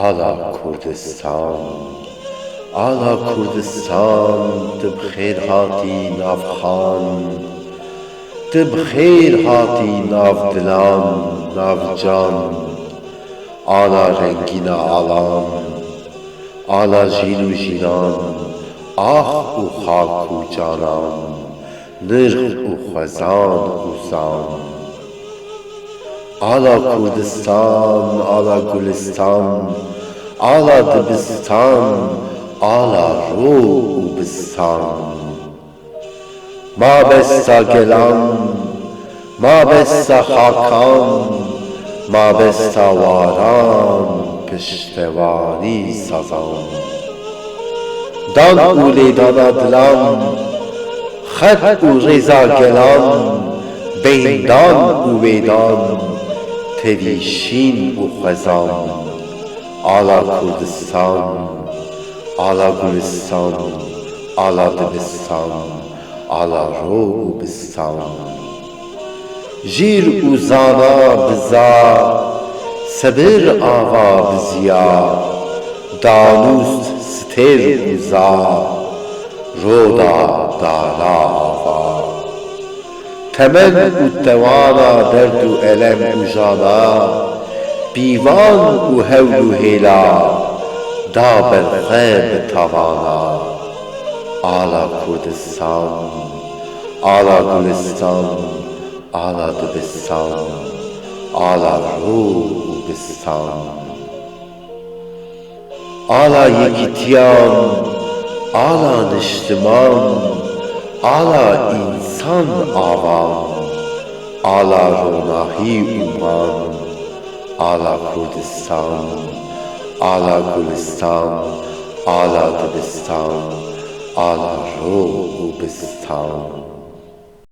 آلا کردستان، آلا کردستان، تو بخیر هاتی ناوخان، تو بخیر هاتی ناودلان، ناوجان، آلا رنگینا آلان، آلا ژین و ژینان، آخ و خاک و جانان، نرخ و خزان و زان. آلا کردستان، آلا گلستان، آلا دبستان، آلا رو و بستان. ما بستا گلان، ما بستا خاکان، ما بستا واران، پشتوانی سازان. دان او لیدانا دلان، خط او ریزا گلان، بین دان او ویدان، تevî şîn û xwezan. Ala Kurdistan, ala Gulistan, ala dibistan, ala ro û bistan. Jîr û zana biza, sebir ava biziya, danûst stêr û za, roda dana ava. Temen û tewana derd û elem û jana, pîvan û hewl û hêla, da berxwe bi tavana. Ala Kurdistan, ala Gulistan, ala dibistan, ala ro û bistan. Ala yekîtiyan, ala niştiman, ala însan avan, ala ronahî û man. Ala Kurdistan, ala Gulistan, ala dibistan, ala ro û bistan.